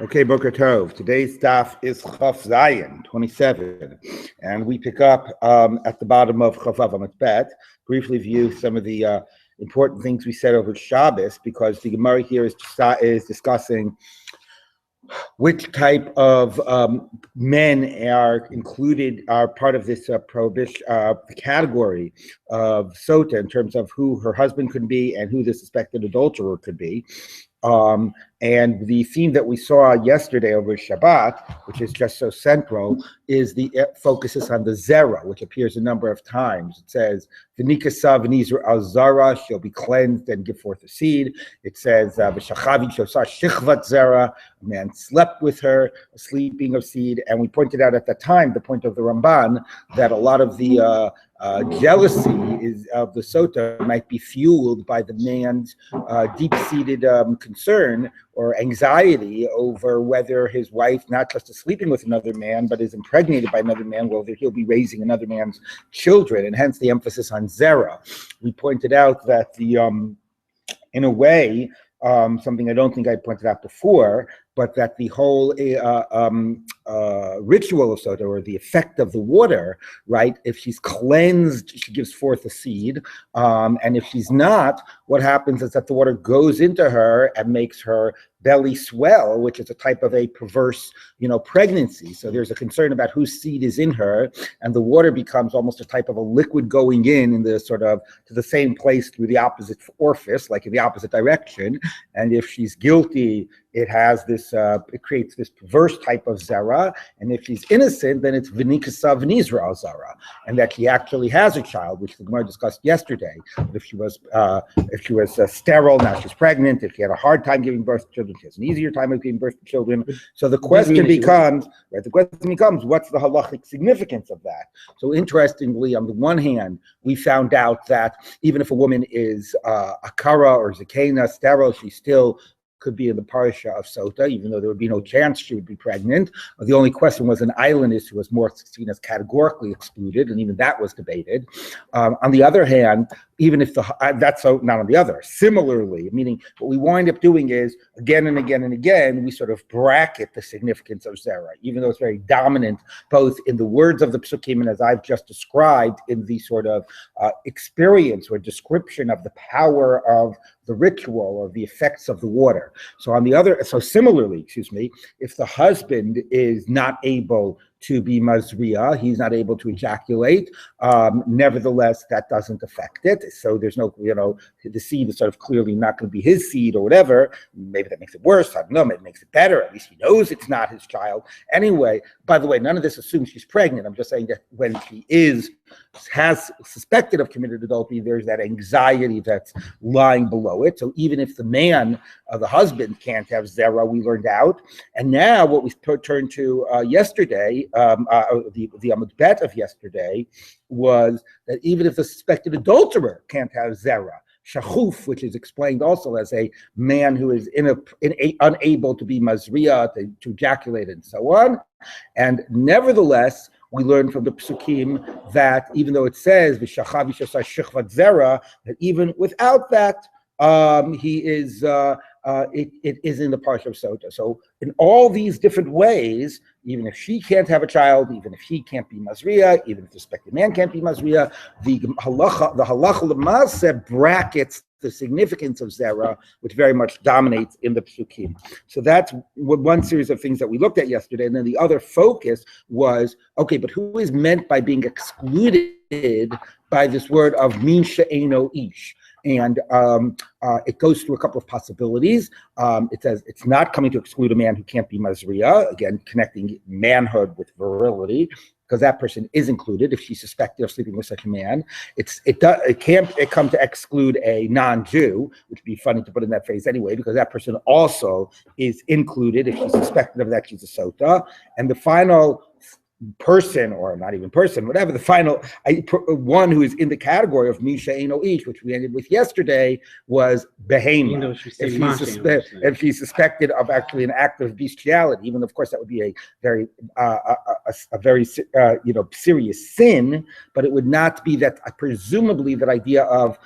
Okay, Boker Tov. Today's daf is Chaf Zayin 27, and we pick up at the bottom of Chaf Amud Bet. Briefly view some of the important things we said over Shabbos, because the Gemara here is discussing which type of men are part of this prohibition, the category of Sotah in terms of who her husband could be and who the suspected adulterer could be. And the theme that we saw yesterday over Shabbat, which is just so central, is the focuses on the zera, which appears a number of times. It says, "V'nikasa v'nizra al zara," she'll be cleansed and give forth a seed. It says, "V'shachavi shosah shichvat zera," a man slept with her, a sleeping of seed. And we pointed out at the time, the point of the Ramban, that a lot of the jealousy of the Sotah might be fueled by the man's deep-seated concern or anxiety over whether his wife not just is sleeping with another man, but is impregnated by another man, whether he'll be raising another man's children, and hence the emphasis on zera. We pointed out that in a way, something I don't think I pointed out before, but that the whole ritual of Sotah, or the effect of the water, right? If she's cleansed, she gives forth a seed. And if she's not, what happens is that the water goes into her and makes her belly swell, which is a type of a perverse, pregnancy. So there's a concern about whose seed is in her, and the water becomes almost a type of a liquid going in the sort of to the same place through the opposite orifice, like in the opposite direction. And if she's guilty, it has this, it creates this perverse type of zera, and if she's innocent, then it's v'nikasa v'nizra al zara, and that she actually has a child, which the Gemara discussed yesterday. But if she was sterile, now she's pregnant. If she had a hard time giving birth to children, she has an easier time of giving birth to children. So the question becomes, what's the halachic significance of that? So interestingly, on the one hand, we found out that even if a woman is akara or zakena, sterile, she still could be in the parsha of Sotah, even though there would be no chance she would be pregnant. The only question was an islandess who was more seen as categorically excluded, and even that was debated. On the other hand, even if that's so, not on the other. Similarly, meaning what we wind up doing is again and again and again, we sort of bracket the significance of zera, even though it's very dominant both in the words of the psukim and as I've just described in the sort of experience or description of the power of the ritual or the effects of the water. So similarly, if the husband is not able to be mazriya, he's not able to ejaculate, nevertheless, that doesn't affect it. So there's no, the seed is sort of clearly not going to be his seed or whatever. Maybe that makes it worse. I don't know. Maybe it makes it better. At least he knows it's not his child. Anyway, by the way, none of this assumes she's pregnant. I'm just saying that when she has suspected of committed adultery, there's that anxiety that's lying below it. So even if the man, the husband, can't have zera, we learned out. And now what we turned to yesterday, the Amud Bet of yesterday, was that even if the suspected adulterer can't have zera, shachuf, which is explained also as a man who is unable to be mazriya, to ejaculate, and so on. And nevertheless, we learn from the psukim that even though it says v'shachavi shosah shichvat zera, that even without that, he is. It is in the parsha of Sotah. So in all these different ways, even if she can't have a child, even if he can't be mazriya, even if the suspected man can't be mazriya, the halacha l'maaseh brackets the significance of zera, which very much dominates in the psukim. So that's one series of things that we looked at yesterday. And then the other focus was, okay, but who is meant by being excluded by this word of min she'eino ish? And it goes through a couple of possibilities. It says it's not coming to exclude a man who can't be mazriya, again, connecting manhood with virility, because that person is included if she's suspected of sleeping with such a man. It can't come to exclude a non-Jew, which would be funny to put in that phrase anyway, because that person also is included if she's suspected of that she's a Sotah. And the final person, or not even person, whatever the final one who is in the category of Misha Eno Ish, which we ended with yesterday, was Behema. If he's suspected of actually an act of bestiality, even of course that would be a very serious sin, but it would not be that presumably that idea of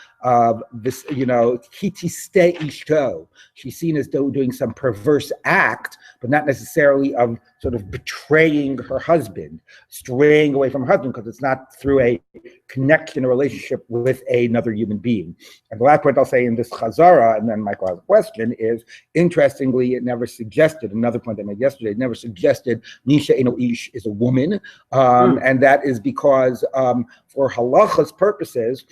this, kitiste ishto. She's seen as though doing some perverse act, but not necessarily of sort of betraying her husband, straying away from her husband, because it's not through a connection, a relationship with another human being. And the last point I'll say in this Chazara, and then Michael has a question, is interestingly, it never suggested, another point I made yesterday, it never suggested Nisha Eno Ish is a woman, and that is because for halacha's purposes,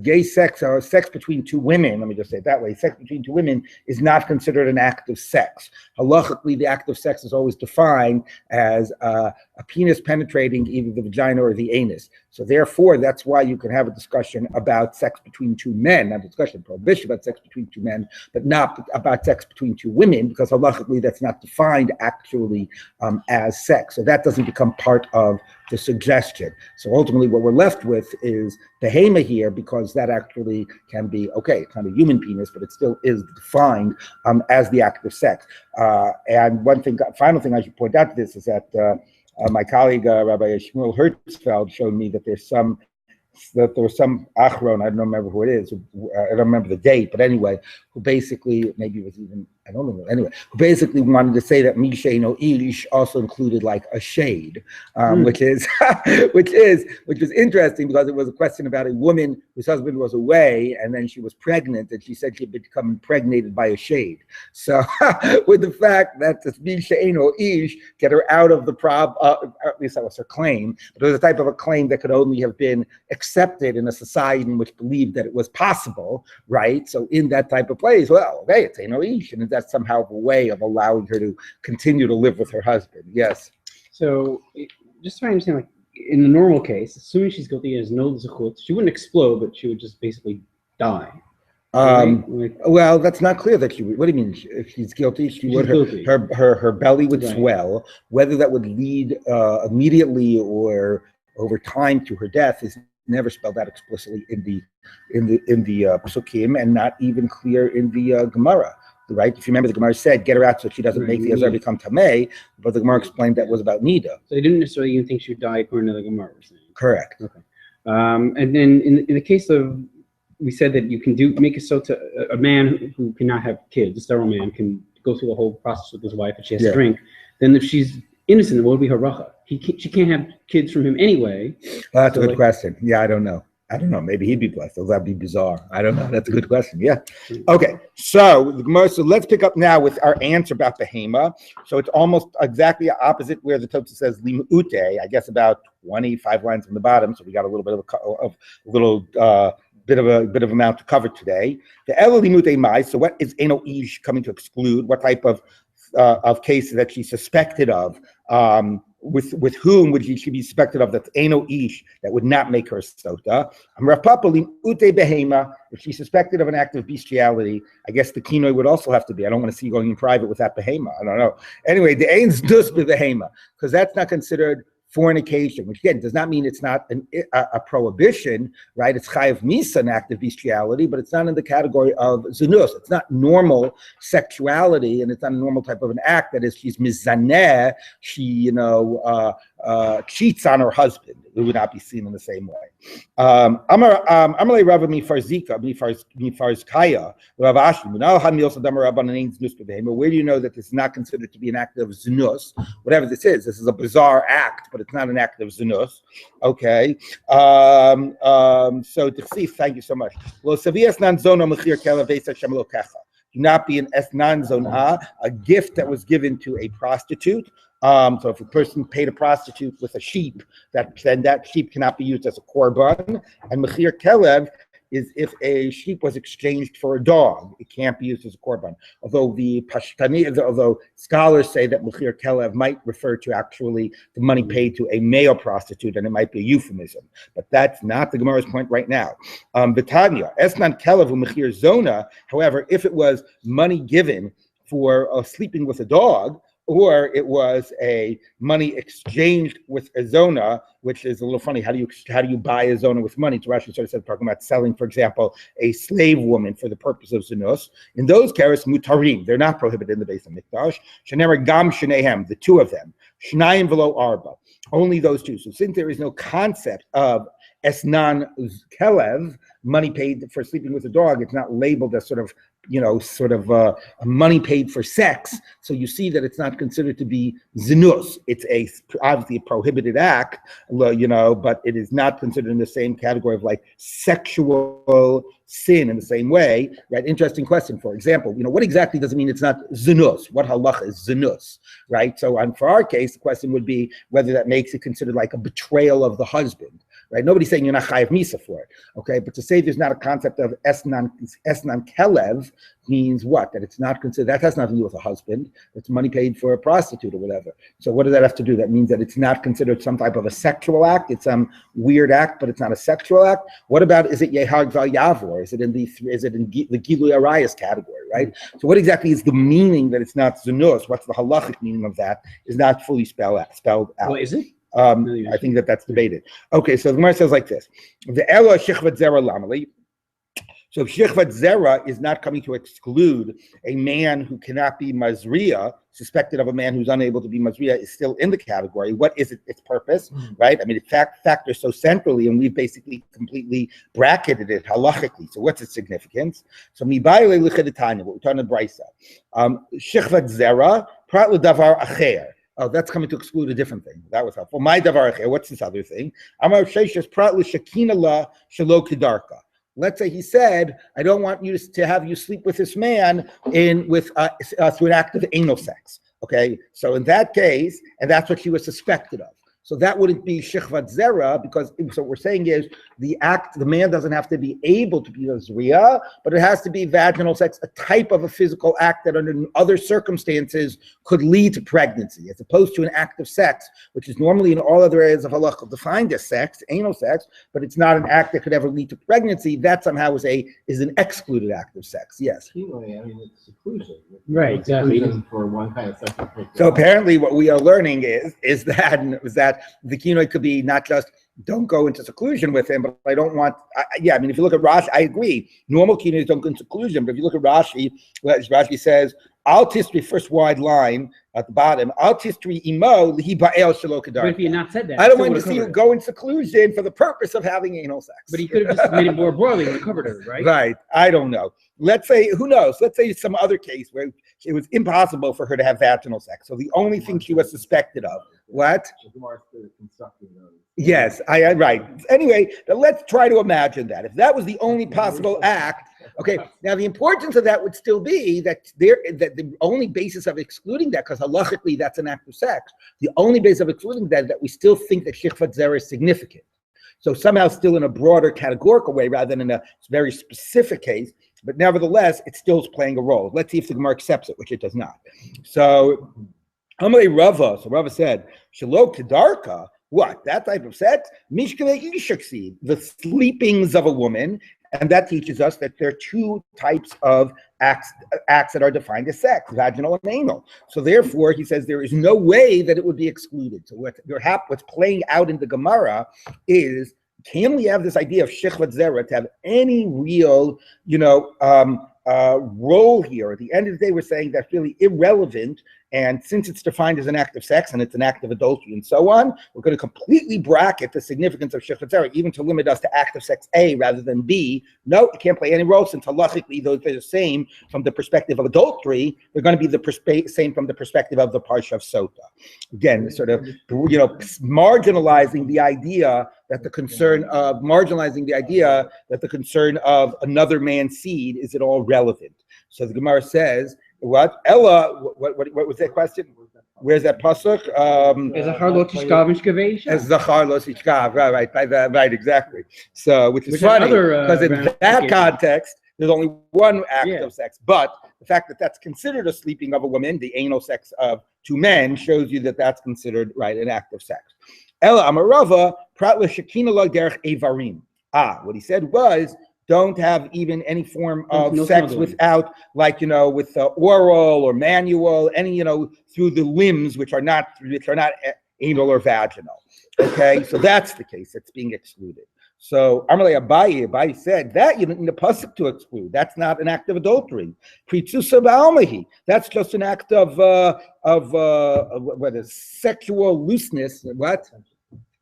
gay sex or sex between two women, let me just say it that way, sex between two women is not considered an act of sex. Halachically, the act of sex is always defined as a penis penetrating either the vagina or the anus. So therefore, that's why you can have a discussion about sex between two men, not a discussion, prohibition about sex between two men, but not about sex between two women, because halachically that's not defined actually as sex. So that doesn't become part of the suggestion. So ultimately what we're left with is behema here, because that actually can be, okay, it's not a human penis, but it still is defined as the act of sex. And one thing, final thing I should point out to this is that my colleague, Rabbi Shmuel Hertzfeld, showed me that there was some achron, I don't remember who it is, I don't remember the date, but anyway, who basically, maybe it was even, I don't know, anyway, who basically wanted to say that Misha Eno Ish also included like a shade, which is interesting, because it was a question about a woman whose husband was away, and then she was pregnant, and she said she had become impregnated by a shade. So with the fact that this Misha Eno Ish get her out of the problem, at least that was her claim, but it was a type of a claim that could only have been accepted in a society in which believed that it was possible, right? So in that type of place, well, okay, it's Eno Ish, and that's somehow a way of allowing her to continue to live with her husband. Yes. So just trying to understand, like in the normal case, assuming she's guilty as no zechut, she wouldn't explode, but she would just basically die. Well, that's not clear that she would. What do you mean? If she's guilty, her belly would swell. Whether that would lead immediately or over time to her death is never spelled out explicitly in the psukim, and not even clear in the Gemara. Right? If you remember, the Gemara said, "Get her out so she doesn't make the Ezra become tamei," but the Gemara explained that was about nida. So they didn't necessarily even think she would die according to the Gemara. Correct. Okay. And then in the case of, we said that you can make a sotah, a man who cannot have kids, a sterile man, can go through the whole process with his wife, and she has to drink. Then if she's innocent, what would be her racha? She can't have kids from him anyway. Well, that's a good question. Yeah, I don't know. Maybe he'd be blessed. That'd be bizarre. I don't know. That's a good question. Yeah. Okay. So let's pick up now with our answer about behema. So it's almost exactly opposite where the Tosafos says limute. I guess about 25 lines from the bottom. So we got a little bit of amount to cover today. The ela limute mai. So what is Eno Ish coming to exclude? What type of cases that she's suspected of? With whom would she be suspected of that's Eno Ish that would not make her Sotah? If she's suspected of an act of bestiality, I guess the kinoi would also have to be. I don't want to see you going in private with that behema. I don't know. Anyway, the ain's dus behema, because that's not considered fornication, which again does not mean it's not a prohibition, right? It's chayav misa, an act of bestiality, but it's not in the category of zunus. It's not normal sexuality, and it's not a normal type of an act. That is, she's mizaneh, she cheats on her husband. It would not be seen in the same way. Amalei Rabbi mifarzika mifarzkaya Rav Ashi. Where do you know that this is not considered to be an act of zunus? Whatever this is a bizarre act, but it's not an act of zunus. Okay. So Tichsif, thank you so much. Do not be an esnan zonah, a gift that was given to a prostitute. So if a person paid a prostitute with a sheep, then that sheep cannot be used as a korban. And mechir kelev is if a sheep was exchanged for a dog, it can't be used as a korban. Although scholars say that mechir kelev might refer to actually the money paid to a male prostitute, and it might be a euphemism. But that's not the Gemara's point right now. Betanya esnan kelev mechir zona. However, if it was money given for sleeping with a dog, or it was a money exchanged with a zona, which is a little funny. How do you buy a zona with money? So Rashi sort of said, talking about selling, for example, a slave woman for the purpose of zinus. In those cases, mutarim, they're not prohibited in the base of mikdash. Shenemer gam shenehem, the two of them. Shnayim velo arba, only those two. So since there is no concept of esnan kelev, money paid for sleeping with a dog, it's not labeled as sort of a money paid for sex. So you see that it's not considered to be zinus. It's obviously a prohibited act, but it is not considered in the same category of like sexual sin in the same way, right? Interesting question. For example, what exactly does it mean it's not zinus? What halacha is zinus, right? So for our case, the question would be whether that makes it considered like a betrayal of the husband, right? Nobody's saying you're not chayav misa for it, okay? But to say there's not a concept of esnan kelev means what? That it's not considered, that has nothing to do with a husband. It's money paid for a prostitute or whatever. So what does that have to do? That means that it's not considered some type of a sexual act. It's some weird act, but it's not a sexual act. What about, is it yehag val yavor? Is it in the Gilui Arayas category, right? So what exactly is the meaning that it's not zinus? What's the halachic meaning of that is not fully spelled out. Well, is it? I think that's debated. Okay, so the Gemara says like this: the ela shechvat zera lamali. So if shechvat zera is not coming to exclude a man who cannot be mazriya, suspected of a man who's unable to be mazriya, is still in the category. What is its purpose, right? I mean, it factors so centrally, and we've basically completely bracketed it halachically. So what's its significance? So mibayle lichedetanya, what we're talking about brisa. Shechvat zera prat ledavar acher. Oh, that's coming to exclude a different thing. That was helpful. My davar acher. What's this other thing? Amar sheishes prat l'shekina la shelo kedarka. Let's say he said, I don't want you to have you sleep with this man through an act of anal sex. Okay, so in that case, and that's what she was suspected of. So that wouldn't be shechvat zera, because so what we're saying is the man doesn't have to be able to be a zriya, but it has to be vaginal sex, a type of a physical act that under other circumstances could lead to pregnancy, as opposed to an act of sex, which is normally in all other areas of halakha defined as sex, anal sex, but it's not an act that could ever lead to pregnancy. That somehow is an excluded act of sex. Yes. I mean, it's seclusion. Right, exactly. For one kind of sex. So apparently what we are learning is that the kinoi could be not just don't go into seclusion with him, but I don't want, I mean, if you look at Rashi, I agree. Normal kinois don't go into seclusion, but if you look at Rashi, Rashi says, Al tistri, first wide line at the bottom, Al tistri imo lihi ba'el shelo kedar. But if he had not said that, I don't want to see you go in seclusion for the purpose of having anal sex. But he could have just made it more broadly and covered her, right? Right. I don't know. Let's say, who knows? Let's say some other case where it was impossible for her to have vaginal sex. So the only thing she was suspected of. What? Yes, right. Anyway, let's try to imagine that. If that was the only possible act, okay. Now the importance of that would still be that the only basis of excluding that, because halachically that's an act of sex, the only basis of excluding that we still think that shechvat zera is significant. So somehow still in a broader categorical way rather than in a very specific case, but nevertheless, it still is playing a role. Let's see if the Gemara accepts it, which it does not. So Amalei Rava, so Rava said, Shelo Kedarka, what? That type of sex? Mishkele Ishaksi, the sleepings of a woman, and that teaches us that there are two types of acts that are defined as sex, vaginal and anal. So therefore, he says there is no way that it would be excluded. So what's playing out in the Gemara is, can we have this idea of shechvat zera to have any real, role here? At the end of the day, we're saying that's really irrelevant. And since it's defined as an act of sex and it's an act of adultery and so on, we're going to completely bracket the significance of shechvat zera, even to limit us to act of sex A rather than B. No, it can't play any role, since halachically those are the same from the perspective of adultery. They're going to be the same from the perspective of the parsha of Sotah. Again, sort of, marginalizing the idea that the concern of another man's seed is at all relevant. So the Gemara says, what? Ella, what was that question? Where's that pasuk? As a harlo tishkav and shkavesha. As the harlo tishkav, right, exactly. So, which is funny, because in that context, there's only one act of sex. But the fact that that's considered a sleeping of a woman, the anal sex of two men, shows you that that's considered, right, an act of sex. Ella amarava prat l'shekina la derech evarim. What he said was, don't have even any form of No sex snuggling. without, like, with oral or manual, any, through the limbs, which are not anal or vaginal. Okay, so that's the case that's being excluded. So Amalei Abaye said that you didn't need a pasuk to exclude. That's not an act of adultery. Pritzusa ba'almahi. That's just an act of what is sexual looseness. What?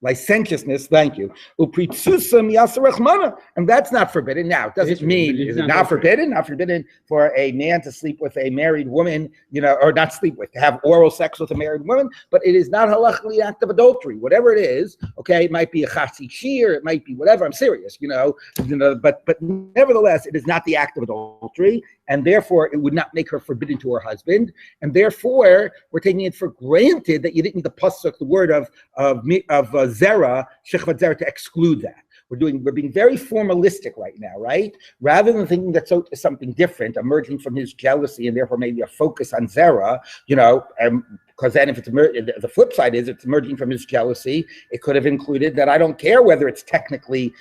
Licentiousness, thank you. Upritsusam yasarachmana, and that's not forbidden. Now, it doesn't mean is it not forbidden? Not forbidden for a man to sleep with a married woman, or not sleep with, to have oral sex with a married woman, but it is not halachically an act of adultery. Whatever it is, okay, it might be a chasi shir, it might be whatever. I'm serious, but nevertheless, it is not the act of adultery, and therefore it would not make her forbidden to her husband, and therefore we're taking it for granted that you didn't need the pasuk, the word of zera, shechvat zera, to exclude that. We're being very formalistic right now, right? Rather than thinking that Sotah is something different, emerging from his jealousy, and therefore maybe a focus on zera, because then if it's the flip side is it's emerging from his jealousy, it could have included that I don't care whether it's technically,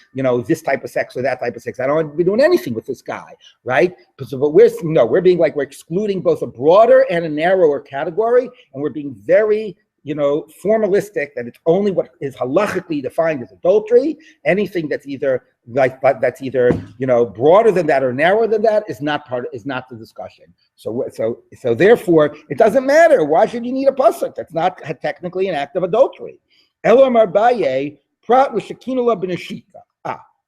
this type of sex or that type of sex. I don't want to be doing anything with this guy, right? But we're being like, we're excluding both a broader and a narrower category, and we're being very formalistic, that it's only what is halachically defined as adultery. Anything that's either broader than that or narrower than that is not the discussion. So therefore, it doesn't matter. Why should you need a pasuk? That's not technically an act of adultery. Elam Arbaye prat l'shekinula b'neshika.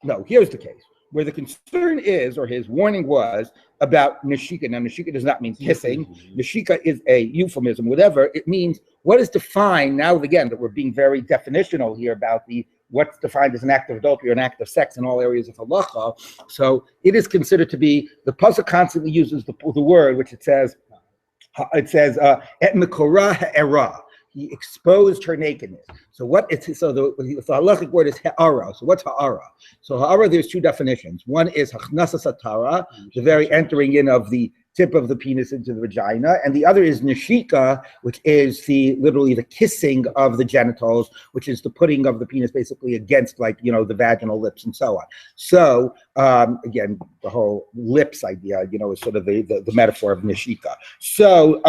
No, here's the case where the concern is, or his warning was, about neshika. Now, neshika does not mean kissing. Neshika is a euphemism, whatever. It means what is defined, now again, that we're being very definitional here about what's defined as an act of adultery or an act of sex in all areas of halacha. So it is considered to be, the pasuk constantly uses the word, which it says, et mekorah ha'era. He exposed her nakedness. So the halachic word is ha'ara. So what's ha'ara? So ha'ara, there's two definitions. One is hachnasa satara, the very entering in of the tip of the penis into the vagina, and the other is neshika, which is literally the kissing of the genitals, which is the putting of the penis basically against, the vaginal lips and so on. So again, the whole lips idea, is sort of the metaphor of neshika. So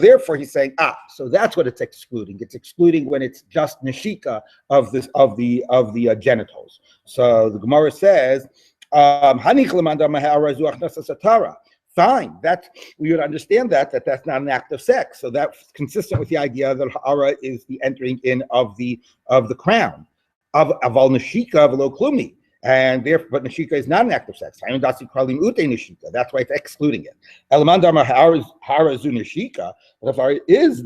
therefore he's saying, so that's what it's excluding. It's excluding when it's just neshika of the genitals. So the Gemara says, fine, we would understand that's not an act of sex. So that's consistent with the idea that ha'ara is the entering in of the crown of al neshika v'lo klumi, and therefore, but neshika is not an act of sex. That's why it's excluding it. Elamandar ha'ara zu neshika, is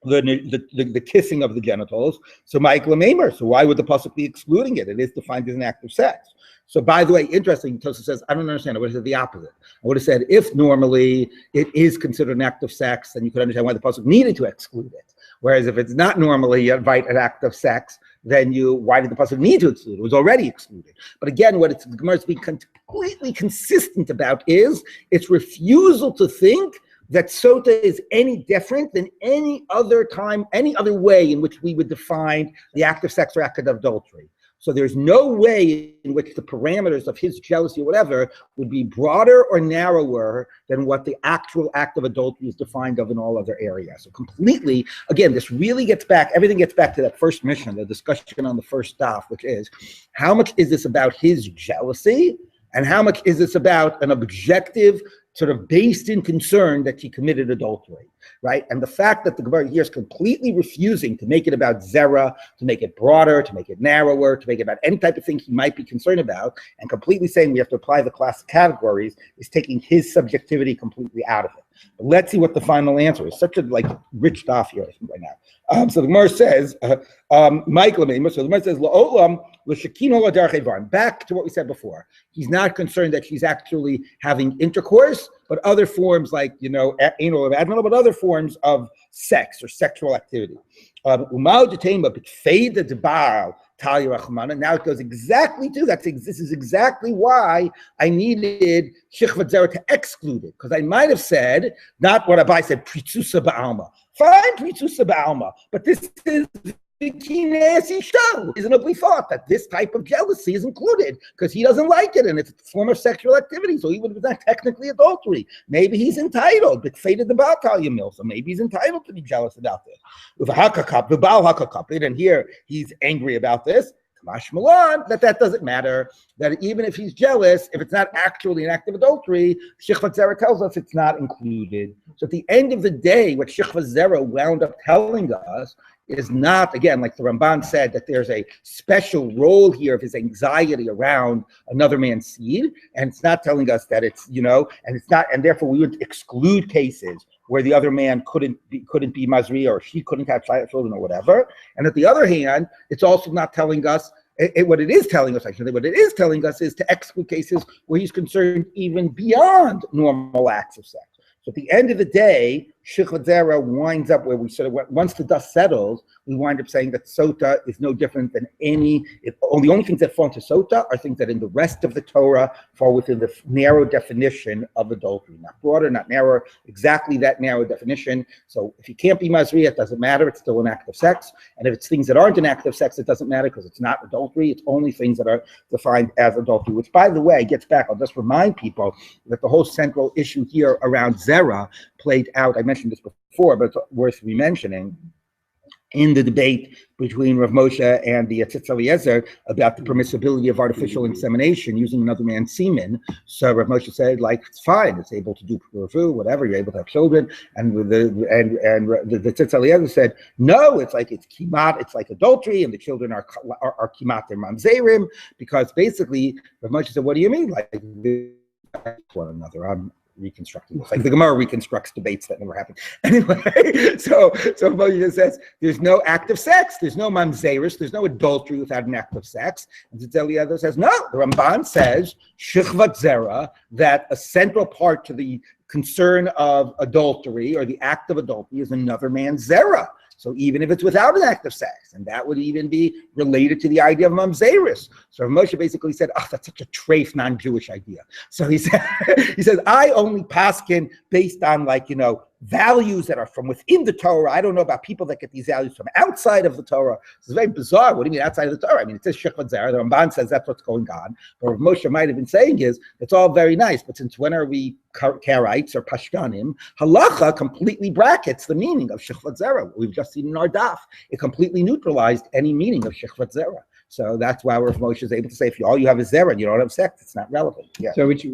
the kissing of the genitals. So Michael Mamer. So why would the pasuk be excluding it? It is defined as an act of sex. So, by the way, interesting, Tosafos says, I don't understand. I would have said the opposite. I would have said, if normally it is considered an act of sex, then you could understand why the pasuk needed to exclude it. Whereas if it's not normally an act of sex, then why did the pasuk need to exclude it? It was already excluded. But again, what the Gemara is being completely consistent about is its refusal to think that Sotah is any different than any other time, any other way in which we would define the act of sex or act of adultery. So there's no way in which the parameters of his jealousy or whatever would be broader or narrower than what the actual act of adultery is defined of in all other areas. So completely, again, this really everything gets back to that first mission, the discussion on the first daf, which is, how much is this about his jealousy and how much is this about an objective, sort of based in concern that he committed adultery, right? And the fact that the Gemara here is completely refusing to make it about zera, to make it broader, to make it narrower, to make it about any type of thing he might be concerned about, and completely saying we have to apply the class categories, is taking his subjectivity completely out of it. But let's see what the final answer is. Such a rich stuff here right now. So the Gemara says, Michael, so the Gemara says, La'olam l'shekino l'dar chevar. Back to what we said before. He's not concerned that she's actually having intercourse, but other forms like, anal or vaginal, but other forms of sex or sexual activity. Now it goes exactly to that. This is exactly why I needed Shechvat Zera to exclude it, because I might have said, not what Rabbi said, Pritzusa ba'alma. Fine, Pritzusa ba'alma, but this is reasonably thought that this type of jealousy is included because he doesn't like it and it's a form of sexual activity. So even if it's not technically adultery, maybe he's entitled. But faded the Baal Mill, so maybe he's entitled to be jealous about this. With a Hakakap, the Baal Hakakap, and here he's angry about this. Kamash Milan, that doesn't matter. That even if he's jealous, if it's not actually an act of adultery, Shechvat Zera tells us it's not included. So at the end of the day, what Shechvat Zera wound up telling us is not, again, like the Ramban said, that there's a special role here of his anxiety around another man's seed, and it's not telling us that it's, and it's not, and therefore we would exclude cases where the other man couldn't be Mazri, or she couldn't have children or whatever. And at the other hand, it's also not telling us, what it is telling us is to exclude cases where he's concerned even beyond normal acts of sex. So at the end of the day, Shechvat Zera winds up where we sort of, once the dust settles, we wind up saying that Sotah is no different than the only things that fall into Sotah are things that in the rest of the Torah fall within the narrow definition of adultery. Not broader, not narrower, exactly that narrow definition. So if you can't be Mazri, it doesn't matter, it's still an act of sex. And if it's things that aren't an act of sex, it doesn't matter because it's not adultery, it's only things that are defined as adultery, which by the way, gets back, I'll just remind people that the whole central issue here around Zera played out, I mentioned this before, but it's worth re-mentioning, in the debate between Rav Moshe and the Tzitz Eliezer about the permissibility of artificial insemination using another man's semen. So Rav Moshe said, it's fine, it's able to do Puravu, whatever, you're able to have children. And the Tzitz Eliezer said, no, it's kimat, it's like adultery, and the children are kimat and mamzerim, because basically Rav Moshe said, what do you mean? Like one another. I'm reconstructing this. Like the Gemara reconstructs debates that never happened. Anyway, so Moshe says there's no act of sex, there's no mamzeris, there's no adultery without an act of sex. And Tzitz says no. The Ramban says Shechvat Zera, that a central part to the concern of adultery or the act of adultery is another man's zera. So even if it's without an act of sex, and that would even be related to the idea of mamzeris. So Moshe basically said, that's such a treif, non-Jewish idea. So he says, I only paskin based on values that are from within the Torah. I don't know about people that get these values from outside of the Torah. It's very bizarre. What do you mean outside of the Torah? I mean, it says Shechvat Zera. The Ramban says that's what's going on. But what Moshe might have been saying is, it's all very nice, but since when are we Karaites or Pashtanim? Halacha completely brackets the meaning of Shechvat Zera. We've just seen in our daf. It completely neutralized any meaning of Shechvat Zera. So that's why Rav Moshe is able to say, if all you have is Zera and you don't have sex, it's not relevant. Yeah. So which,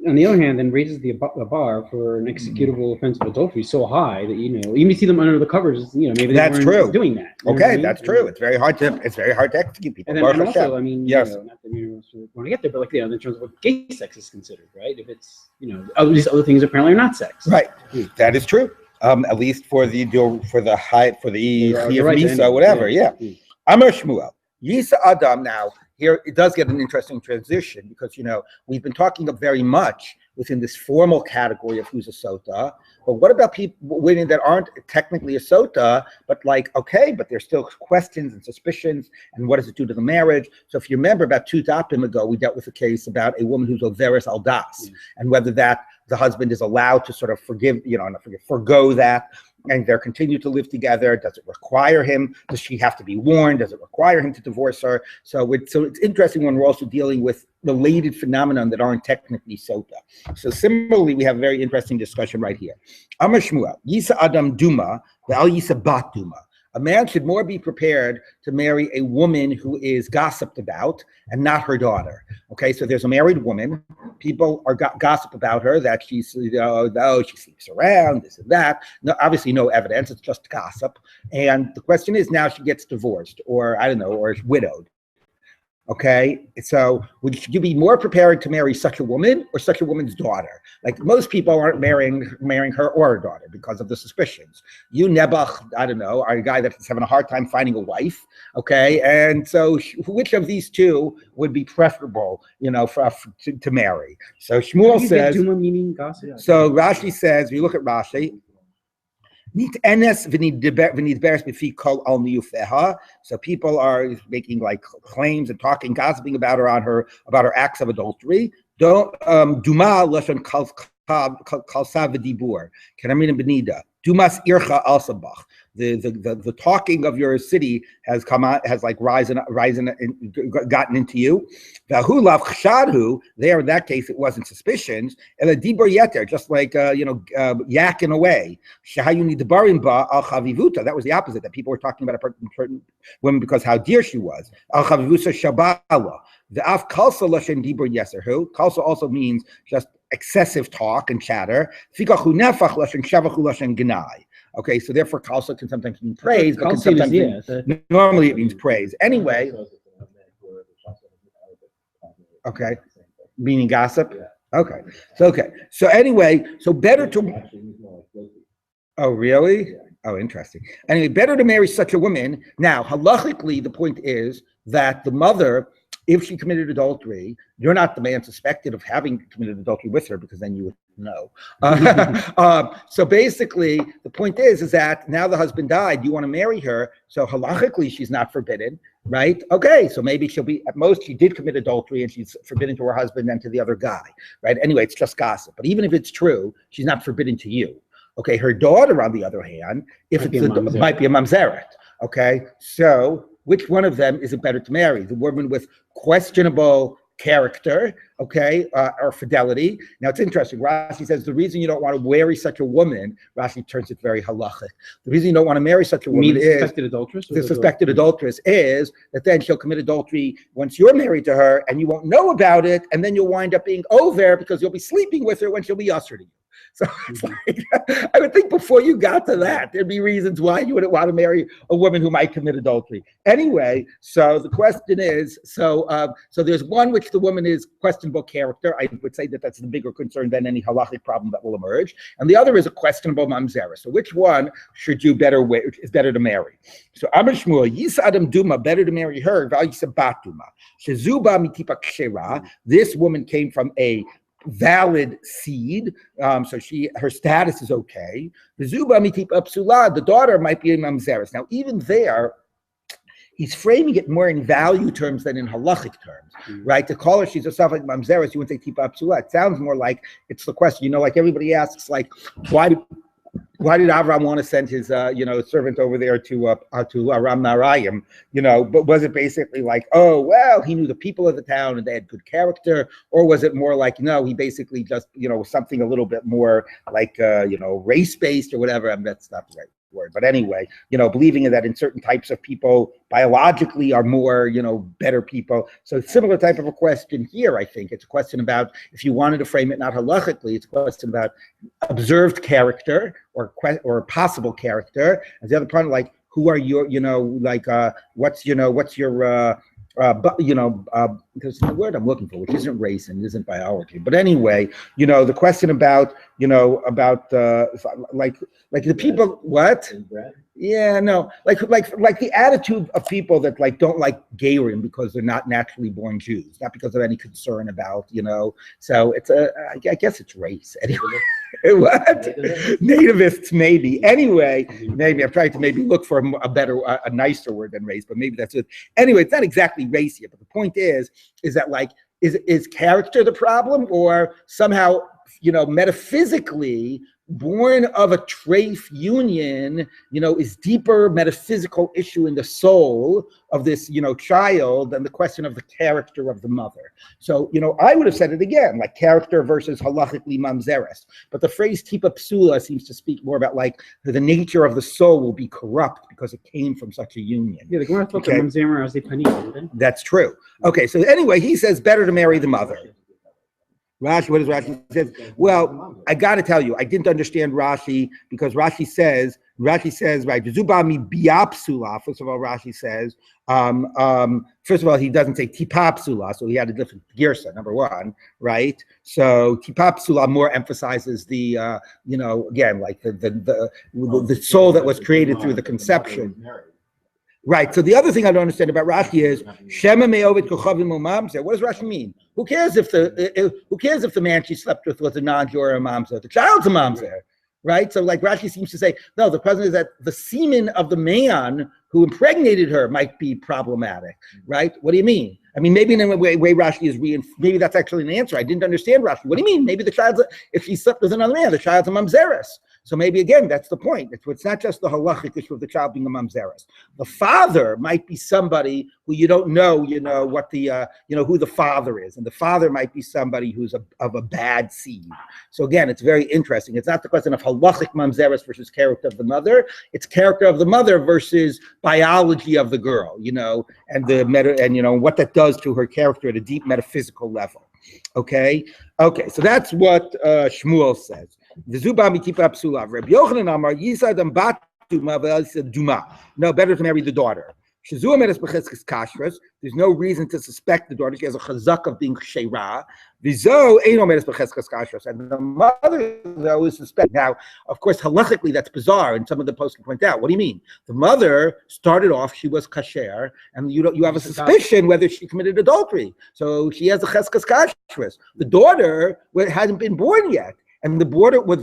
on the other hand, then raises the bar for an executable offense of adultery so high that even you see them under the covers, maybe they weren't doing that. Okay, that's true. It's very hard to execute people. And then also, I mean, yes. Not that we want to get there, but in terms of what gay sex is considered, right? If it's these other things apparently are not sex. Right. That is true. At least for the Misa, whatever. Yeah. Amar Shmuel. Yisa Adam now. Here, it does get an interesting transition because, we've been talking very much within this formal category of who's a Sotah. But what about women that aren't technically a Sotah, but but there's still questions and suspicions, and what does it do to the marriage? So if you remember, about 2 dapim ago, we dealt with a case about a woman who's Overis Aldas, and whether that the husband is allowed to sort of forgo that, and they're continue to live together. Does it require him? Does she have to be warned? Does it require him to divorce her? So it's interesting when we're also dealing with related phenomenon that aren't technically Sotah. So similarly, we have a very interesting discussion right here. Amar Shmuel, Yisa Adam Duma, Ve'al Yisa Bat Duma. A man should more be prepared to marry a woman who is gossiped about and not her daughter. Okay, so there's a married woman. People are gossip about her that she's, she sleeps around, this and that. No, obviously no evidence, it's just gossip. And the question is, now she gets divorced or or is widowed. Okay, so would you be more prepared to marry such a woman or such a woman's daughter? Like most people aren't marrying her or her daughter because of the suspicions. You, Nebuch, are a guy that's having a hard time finding a wife. Okay, and so which of these two would be preferable, to marry? So Shmuel says. Meaning gossip? So Rashi says, if you look at Rashi. So people are making claims and talking, gossiping about her acts of adultery. Don't duma lashon kalsa v'dibur. Can I mean benida? Dumas ircha alsabach. the talking of your city has come out, has like gotten into you. V'hu chshadhu, there in that case it wasn't suspicions, and a dibur yeter, just like yakking away. Shehayuni debarim ba al chavivuta. That was the opposite. That people were talking about a certain woman because how dear she was. Al chavivuta shabala. The af kalsa lashen dibur yeserhu. Kalsa also means just excessive talk and chatter. Fikachu nefach lashen shavachu lashen gnai. Okay, so therefore kalsa can sometimes mean praise, but can sometimes normally it means praise. Anyway. Okay, meaning gossip. Okay, so anyway, so better to. Oh, really? Oh, interesting. Anyway, better to marry such a woman. Now, halachically, the point is that the mother, if she committed adultery, you're not the man suspected of having committed adultery with her, because then you would know. So basically, the point is that now the husband died, you want to marry her, so halachically she's not forbidden, right? Okay, so maybe she'll be, at most she did commit adultery and she's forbidden to her husband and to the other guy, right? Anyway, it's just gossip. But even if it's true, she's not forbidden to you. Okay, her daughter, on the other hand, might be a mamzeret. Okay, so which one of them is it better to marry? The woman with questionable character, okay, or fidelity. Now it's interesting. Rashi says the reason you don't want to marry such a woman, Rashi turns it very halachic. The reason you don't want to marry such a woman is the suspected adulteress is that then she'll commit adultery once you're married to her, and you won't know about it, and then you'll wind up being over because you'll be sleeping with her when she'll be usher to you. So it's like, I would think before you got to that, there'd be reasons why you wouldn't want to marry a woman who might commit adultery. Anyway, so the question is, so there's one which the woman is questionable character. I would say that that's the bigger concern than any halachic problem that will emerge. And the other is a questionable mamzera. So which one should you is better to marry? So Amar Shmuel, Yis Adam Duma, better to marry her, Val Yisabat Duma. Shezuba mitipa kshera. This woman came from a valid seed, so her status is okay. The Zuba mitip psula, the daughter might be a mamzeres. Now, even there, he's framing it more in value terms than in halachic terms, right? To call her she's a suffix mamzeres, you wouldn't say tipa psula. It sounds more like it's the question, like everybody asks, like why did Avram want to send his, servant over there to Aram Narayim, but was it basically like, oh, well, he knew the people of the town and they had good character, or was it more like, no, he basically just, something a little bit more like, race-based or whatever? I mean, that's not the right word. But anyway, believing that in certain types of people biologically are more, better people. So similar type of a question here, I think. It's a question about, if you wanted to frame it not halachically, it's a question about observed character or possible character. And the other part, like, who are your, what's your, there's the word I'm looking for, which isn't race and isn't biology. But anyway, the question about, like the people, what? Yeah, no, like the attitude of people that don't like Gerim because they're not naturally born Jews, not because of any concern about, so it's I guess it's race anyway. What? Nativists, maybe. Anyway, maybe I'm trying to maybe look for a nicer word than race, but maybe that's it. Anyway, it's not exactly race here, but the point is that is character the problem, or somehow, metaphysically born of a treif union, is deeper metaphysical issue in the soul of this, child than the question of the character of the mother. So, I would have said it again, like character versus halachically mamzeres. But the phrase tipa psula seems to speak more about the nature of the soul will be corrupt because it came from such a union. Yeah, the Gemara spoke of mamzer as a panim. That's true. Okay, so anyway, he says better to marry the mother. Rashi, what does Rashi say? Well, I got to tell you, I didn't understand Rashi because Rashi says, right, Zubami biapsula. First of all, Rashi says, first of all, he doesn't say tipapsula, so he had a different girsa, number one, right? So tipapsula more emphasizes the, again, like the soul that was created through the conception. Right. So the other thing I don't understand about Rashi is Shema me'ovet kochavim u'mamzer. What does Rashi mean? Who cares if the man she slept with was a non-Jew or a mamzer? The child's a mamzer, right? So Rashi seems to say, no, the question is that the semen of the man who impregnated her might be problematic, right? What do you mean? I mean, maybe in a way Rashi is maybe that's actually an answer. I didn't understand Rashi. What do you mean? Maybe the child's if she slept with another man, the child's a mamzeres. So maybe again, that's the point. It's not just the halachic issue of the child being a mamzeres. The father might be somebody who you don't know, what the, who the father is, and the father might be somebody who's of a bad seed. So again, it's very interesting. It's not the question of halachic mamzeres versus character of the mother. It's character of the mother versus biology of the girl, and what that does to her character at a deep metaphysical level. Okay. So that's what Shmuel says. No, better to marry the daughter. There's no reason to suspect the daughter. She has a chazak of being sheira. And the mother, though, is suspect. Now, of course, halachically, that's bizarre, and some of the posts can point out. What do you mean? The mother started off; she was kasher, and you have a suspicion whether she committed adultery. So she has a cheskas kashrus. The daughter hasn't been born yet. And the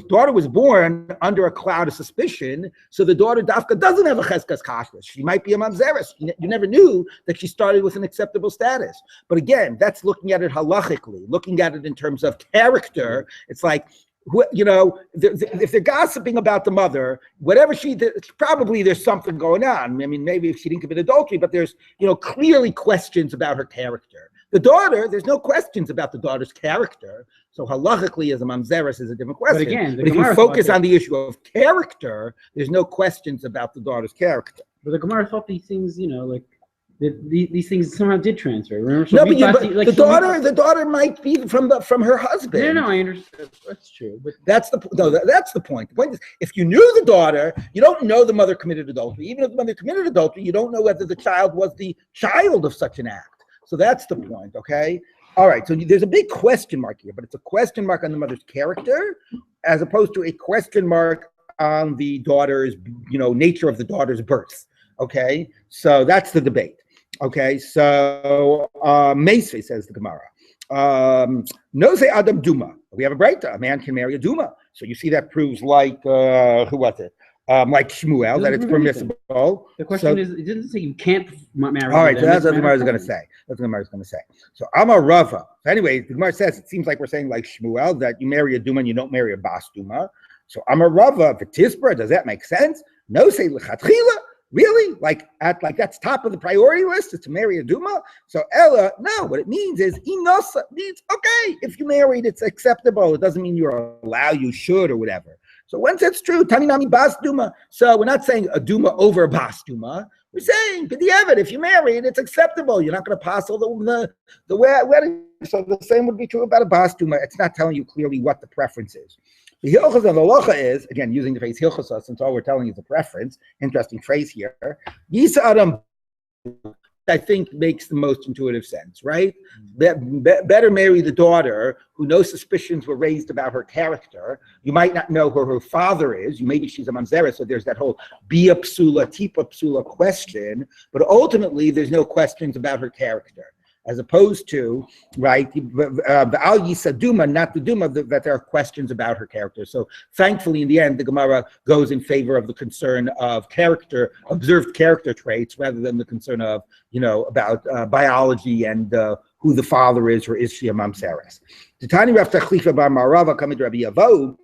daughter was born under a cloud of suspicion, so the daughter Dafka doesn't have a cheskas kashrus. She might be a mamzeres. You never knew that she started with an acceptable status. But again, that's looking at it halachically, looking at it in terms of character. It's like, if they're gossiping about the mother, whatever she did, probably there's something going on. I mean, maybe if she didn't commit adultery, but there's, clearly questions about her character. The daughter, there's no questions about the daughter's character. So halachically, as a mamzeres, is a different question. But again, if you focus on the issue of character, there's no questions about the daughter's character. But the Gemara thought these things, these things somehow did transfer. Remember? So the daughter might be from her husband. No, I understand. That's true. But that's the point. The point is, if you knew the daughter, you don't know the mother committed adultery. Even if the mother committed adultery, you don't know whether the child was the child of such an act. So that's the point, okay? All right, so there's a big question mark here, but it's a question mark on the mother's character as opposed to a question mark on the daughter's, nature of the daughter's birth, okay? So that's the debate, okay? So Meisvei says the Gemara. No say Adam Duma. We have a breita. A man can marry a Duma. So you see that proves like, who was it? Like Shmuel, that it's permissible. The question is, it doesn't say you can't marry. All right, so that's what the Gemara is going to say. That's what the Gemara is going to say. So Amar Rava. So anyway, the Gemara says it seems like we're saying like Shmuel that you marry a Duma and you don't marry a Bas Duma. So Amar Rava, V'tisbra, does that make sense? No, say L'chatchila. Really? Like that's top of the priority list is to marry a Duma? So Ella, no, what it means is Inosa means okay, if you married, it's acceptable. It doesn't mean you're allowed, you should, or whatever. So once that's true, Taninami Bas Duma. So we're not saying a Duma over a Bas Duma. We're saying, if you married, it's acceptable. You're not going to pass all the wedding. So the same would be true about a Bas Duma. It's not telling you clearly what the preference is. The hilchos and the locha is, again, using the phrase hilchos, since all we're telling is a preference. Interesting phrase here. Yisa Adam, I think, makes the most intuitive sense, right? Better marry the daughter who no suspicions were raised about her character. You might not know who her father is. Maybe she's a mamzera, so there's that whole bia psula, tipa psula question. But ultimately, there's no questions about her character. As opposed to, right, the al yisa duma, not the duma, that there are questions about her character. So thankfully, in the end, the Gemara goes in favor of the concern of character, observed character traits, rather than the concern of, about biology and who the father is, or is she a mamzeres. Titani Rav Tachlifa bar Marava coming to Rabbi Yavo.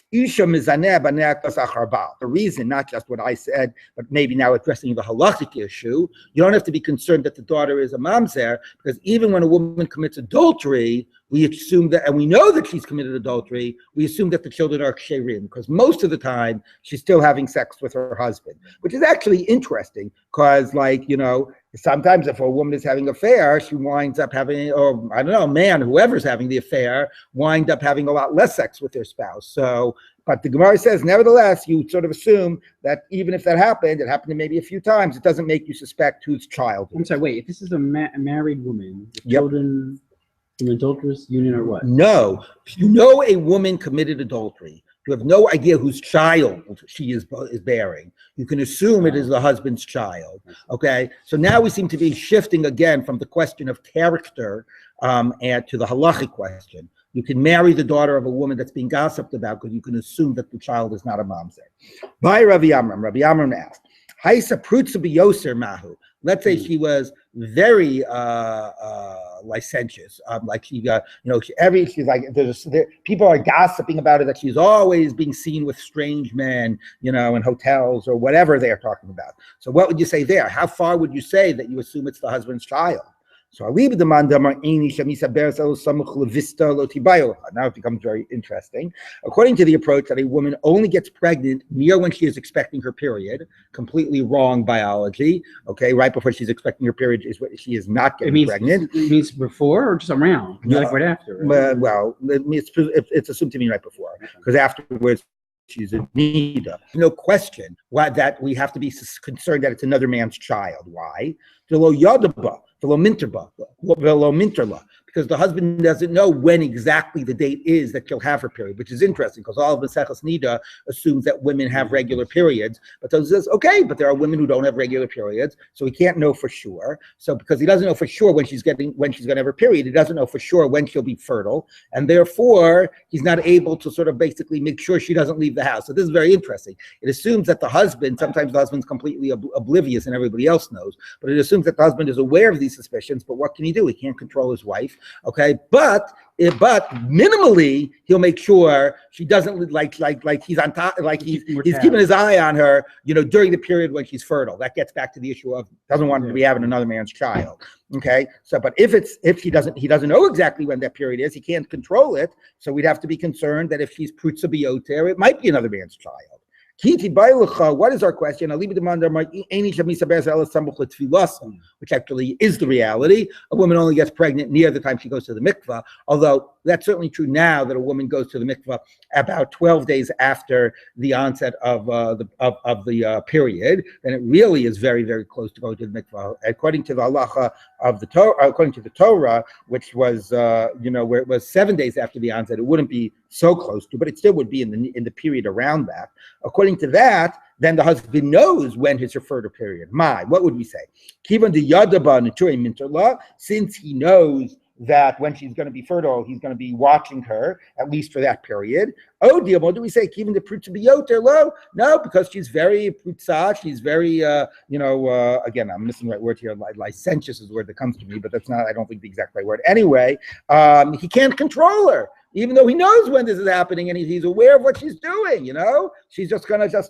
The reason, not just what I said, but maybe now addressing the halachic issue, you don't have to be concerned that the daughter is a mamzer, because even when a woman commits adultery, we assume that, and we know that she's committed adultery, we assume that the children are ksherim, because most of the time she's still having sex with her husband, which is actually interesting, because sometimes if a woman is having an affair, she winds up having, or I don't know, man, whoever's having the affair, wind up having a lot less sex with their spouse. So, but the Gemara says, nevertheless, you sort of assume that even if that happened, it happened maybe a few times, it doesn't make you suspect whose child. I'm sorry, wait, if this is a married woman, children from an adulterous union or what? No, a woman committed adultery. You have no idea whose child she is bearing. You can assume it is the husband's child, okay? So now we seem to be shifting again from the question of character and to the halachic question. You can marry the daughter of a woman that's being gossiped about because you can assume that the child is not a mamzer. By Rabbi Amram, Rabbi Amram asked, Haisa prutzu biyoser mahu. Let's say she was very licentious. Like she's like people are gossiping about her that she's always being seen with strange men, in hotels or whatever they are talking about. So what would you say there? How far would you say that you assume it's the husband's child? So now it becomes very interesting. According to the approach that a woman only gets pregnant near when she is expecting her period, completely wrong biology. Okay, right before she's expecting her period is what she is not getting pregnant. It means before or just around? Like right after? Right? Well, it's assumed to mean right before, because afterwards she's in need of. No question that we have to be concerned that it's another man's child. Why? Because the husband doesn't know when exactly the date is that she'll have her period, which is interesting because all of Maseches Nida assumes that women have regular periods, but so he says, okay, but there are women who don't have regular periods, so he can't know for sure. So because he doesn't know for sure when she's going to have her period, he doesn't know for sure when she'll be fertile, and therefore he's not able to sort of basically make sure she doesn't leave the house. So this is very interesting. It assumes that the husband, sometimes the husband's completely oblivious and everybody else knows, but it assumes that the husband is aware of these suspicions, but what can he do? He can't control his wife. Okay, but minimally he'll make sure she doesn't like he's on top, like he's keeping his eye on her, during the period when she's fertile. That gets back to the issue of doesn't want to be having another man's child. Okay, so but if he doesn't know exactly when that period is, he can't control it. So we'd have to be concerned that if she's prutza bioter, it might be another man's child. What is our question? Which actually is the reality. A woman only gets pregnant near the time she goes to the mikvah, although that's certainly true now that a woman goes to the mikvah about 12 days after the onset of the period. Then it really is very, very close to going to the mikvah. According to the halacha of the Torah, according to the Torah, which was where it was 7 days after the onset, it wouldn't be so close to, but it still would be in the period around that. According to that, then the husband knows when his fertile period. What would we say? Since he knows that when she's going to be fertile, he's going to be watching her, at least for that period. Oh, dear, what do we say? Even the prutza biyoter low? No, because she's very prutza, she's very, again, I'm missing the right word here, licentious is the word that comes to me, but that's not, I don't think the exact right word. Anyway, he can't control her, even though he knows when this is happening and he's aware of what she's doing, She's just going to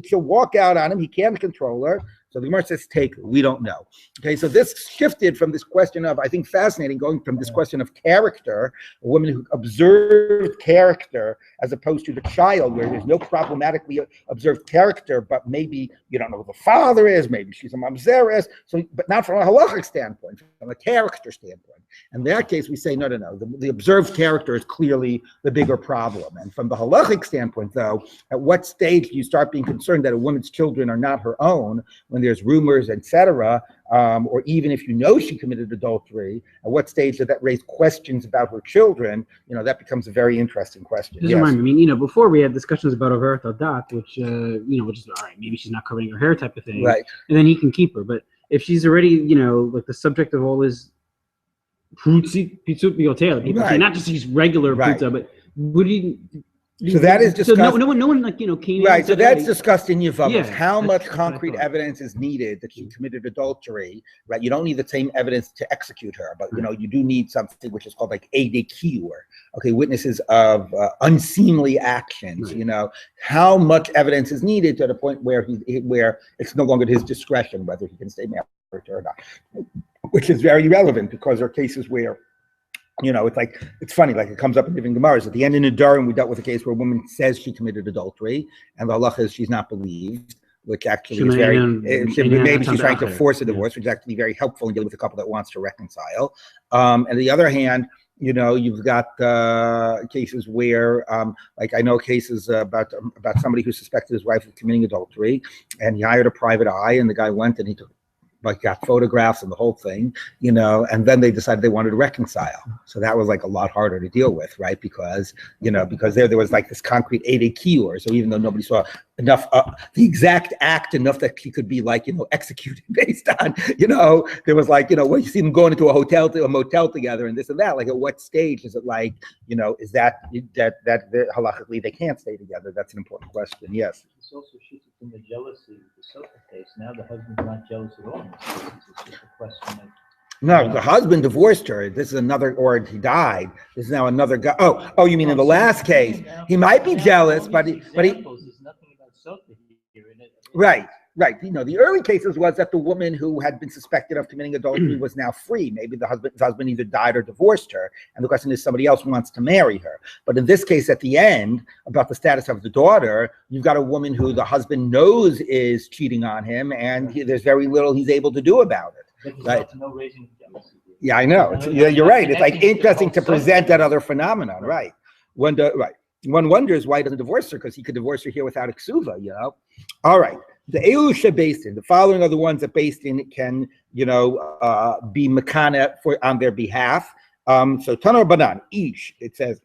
she'll walk out on him, he can't control her. So the Gemara says, we don't know. Okay, so this shifted from this question of, I think fascinating, going from this question of character, a woman who observed character, as opposed to the child, where there's no problematically observed character, but maybe you don't know who the father is, maybe she's a mamzeres, so, but not from a halachic standpoint, from a character standpoint. In that case, we say, no. The observed character is clearly the bigger problem. And from the halachic standpoint, though, at what stage do you start being concerned that a woman's children are not her own, when there's rumors, etc., or even if you know she committed adultery, at what stage does that raise questions about her children? That becomes a very interesting question. Just remind me, before we had discussions about Averet Adat, which is all right, maybe she's not covering her hair type of thing, right? And then he can keep her. But if she's already, like the subject of all his pitzut biotel, people say not just his regular pizza, but would he? So that is discussed. So no one came. Right. So that's discussed in Yevamos. How much concrete evidence is needed that she committed adultery? Right. You don't need the same evidence to execute her, but you do need something which is called like edei kiur. Okay, witnesses of unseemly actions. Right. How much evidence is needed to the point where it's no longer his discretion whether he can stay married or not, which is very relevant because there are cases where. It's funny, like it comes up in different Gemaras. At the end in Nedarim, we dealt with a case where a woman says she committed adultery, and the halacha is she's not believed, which actually is very, maybe she's trying to force a divorce, which is actually very helpful in dealing with a couple that wants to reconcile. And on the other hand, you've got cases where, I know cases about somebody who suspected his wife of committing adultery, and he hired a private eye, and the guy went and he got photographs and the whole thing, and then they decided they wanted to reconcile. So that was like a lot harder to deal with, right? Because there was like this concrete edei kiur. So even though nobody saw enough, the exact act enough that she could be executed based on, there was well, you see them going into a motel together and this and that. Like at what stage is it is that halachically they can't stay together? That's an important question. Yes. It's also shifted from the jealousy of the Sotah case. Now the husband's not jealous at all. It's just a question of No, the husband divorced her. This is another, or he died. This is now another guy. Oh, you mean in the last case, he might be jealous, but he, There's nothing about Sotah here in it. right. The early cases was that the woman who had been suspected of committing adultery was now free. Maybe his husband either died or divorced her, and the question is somebody else wants to marry her. But in this case, at the end, about the status of the daughter, you've got a woman who the husband knows is cheating on him, and there's very little he's able to do about it. Right? No raising jealousy. Yeah, I know. You're right. It's like interesting to present that other phenomenon, right? One wonders why he doesn't divorce her, because he could divorce her here without a ksuva, All right. The Elusha based in the following are the ones that based in can, be makana on their behalf. So Tanor Banan, Ish, it says,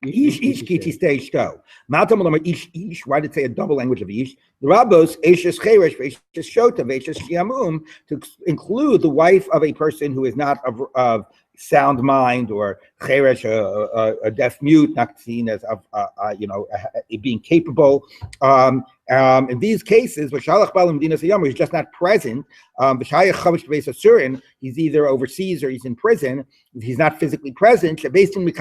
Ish kiti stage go. Matam ish, why did it say a double language of Ish? The Rabbos, Eshes Cheresh, Eshes Shota, Eshes Shiamum, to include the wife of a person who is not of sound mind, or cheresh, a deaf mute, not seen as being capable. In these cases, he's just not present. He's either overseas or he's in prison. He's not physically present. Based in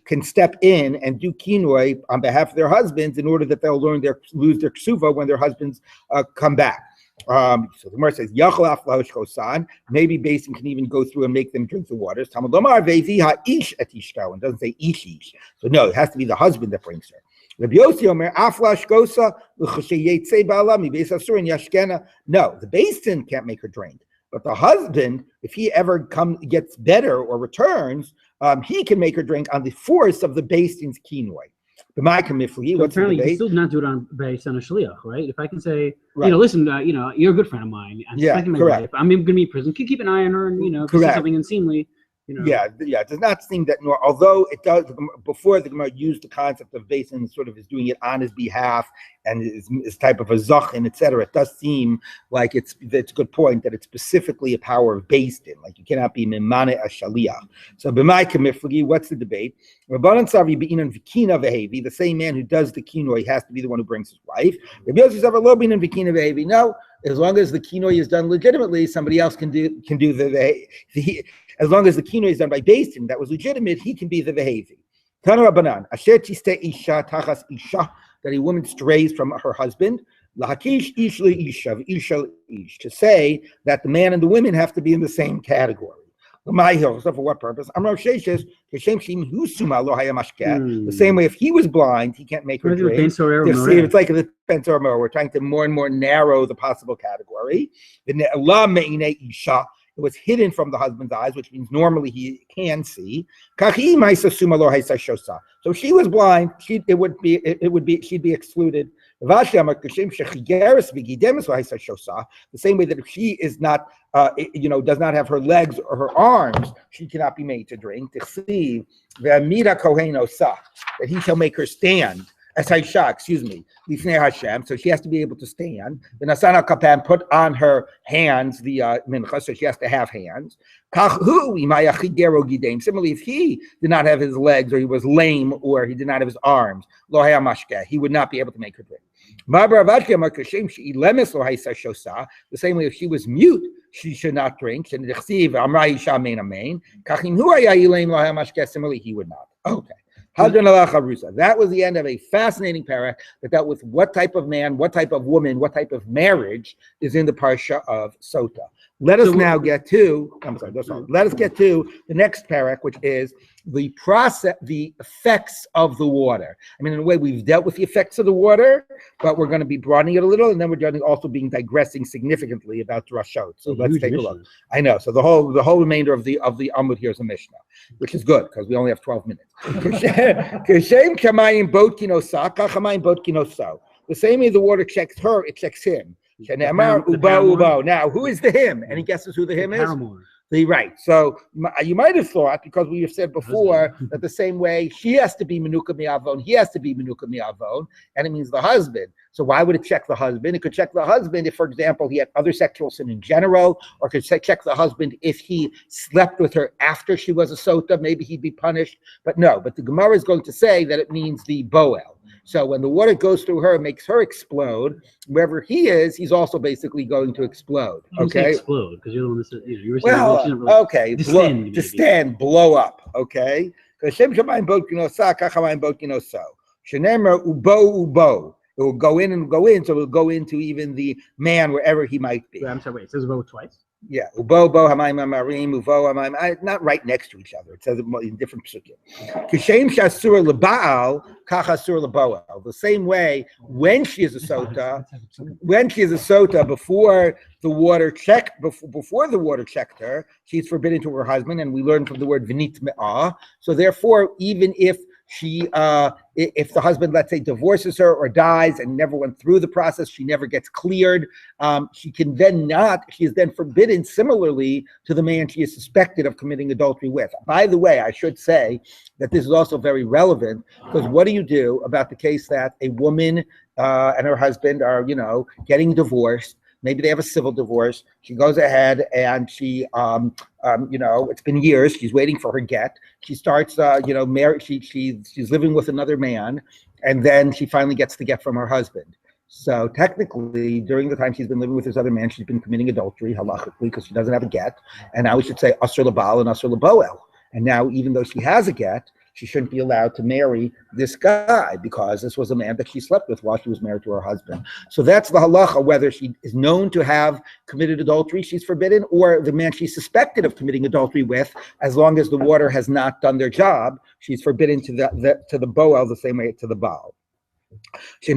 can step in and do kinoi on behalf of their husbands in order that they'll lose their ksuva when their husbands come back. So the Gemara says, maybe Basin can even go through and make them drink the waters. And doesn't say ish. So no, it has to be the husband that brings her. No, the Basin can't make her drink. But the husband, if he ever gets better or returns, he can make her drink on the force of the Basin's kinoi. So apparently, you can still not do it based on a shliach, right? If I can say, listen, you're a good friend of mine. I'm suspecting my wife. I'm going to be in prison. Keep an eye on her, and if you see something unseemly. Yeah, it does not seem that, although it does, before the Gemara used the concept of Basin sort of is doing it on his behalf and is type of a zachin, etc. It does seem like it's a good point that it's specifically a power of Basin, like you cannot be mimane a shaliach. So b'mai kamiflagi, what's the debate? Rabbanan savi be'inan vikina vehevi, the same man who does the kinoi has to be the one who brings his wife. Rabbi Yossi sav lo be'inan vikina vehevi. No, as long as the kinoi is done legitimately, somebody else can do the as long as the kinoi is done by Basin, that was legitimate, he can be the vehevi. Tana Rabbanan, asher tiste isha tachas isha, that a woman strays from her husband. Lahakish ish leisha isha ish, to say that the man and the women have to be in the same category. So for what purpose? The same way, if he was blind, he can't make her drink. It's like the Bensormo. We're trying to more and more narrow the possible category. It was hidden from the husband's eyes, which means normally he can see. So she was blind. She'd be excluded. The same way that if she is not, does not have her legs or her arms, she cannot be made to drink. That he shall make her stand. Lifnei Hashem, so she has to be able to stand. The Nasana Kapan put on her hands the mincha, so she has to have hands. Similarly, if he did not have his legs, or he was lame, or he did not have his arms, he would not be able to make her drink. The same way, if she was mute, she should not drink. Similarly, he would not. Okay. That was the end of a fascinating parak that dealt with what type of man, what type of woman, what type of marriage is in the parsha of Sotah. Let us now get to, let us get to the next parak, which is the process, the effects of the water. I mean, in a way, we've dealt with the effects of the water, but we're going to be broadening it a little, and then we're going to also be digressing significally about drashot. So let's take a look. I know. So the whole remainder of the Amud here is a Mishnah, which is good because we only have 12 minutes. The same way the water checks her, it checks him. Now, who is the him? Any guesses who the him is? Right. So you might have thought, because we have said before that the same way she has to be menuka mi'avon, he has to be menuka mi'avon, and it means the husband. So why would it check the husband? It could check the husband if, for example, he had other sexual sin in general, or could check the husband if he slept with her after she was a sotah. Maybe he'd be punished. But no. But the Gemara is going to say that it means the boel. So when the water goes through her, it makes her explode. Wherever he is, he's also basically going to explode. You say Okay. explode because you're the one that said, you were saying Well, she doesn't really okay. distend, maybe. Distend, blow up. Okay. Because Shem Shamayim Bot Kinosa, Kachamayim Bot Kinoso. Shenemer Ubo. It will go in and go in, so it will go into even the man wherever he might be. Wait, I'm sorry, wait, it says both twice? Yeah, ubo bo hamayim amarim uvo hamayim. Not right next to each other. It says it in different psukim. Kishem shasur lebaal kachasur leboel. The same way, when she is a sotah, before the water checked her, she's forbidden to her husband, and we learn from the word vinit me'ah. So therefore, even if if the husband, let's say, divorces her or dies and never went through the process, she never gets cleared, she is then forbidden similarly to the man she is suspected of committing adultery with. By the way, I should say that this is also very relevant, because what do you do about the case that a woman and her husband are, getting divorced? Maybe they have a civil divorce. She goes ahead and she, it's been years. She's waiting for her get. She starts, married. She's living with another man, and then she finally gets the get from her husband. So technically, during the time she's been living with this other man, she's been committing adultery halachically because she doesn't have a get. And now we should say asur lebal and asur leboel. And now, even though she has a get, she shouldn't be allowed to marry this guy because this was a man that she slept with while she was married to her husband. So that's the halacha, whether she is known to have committed adultery, she's forbidden, or the man she's suspected of committing adultery with, as long as the water has not done their job, she's forbidden to the boel the same way to the baal. The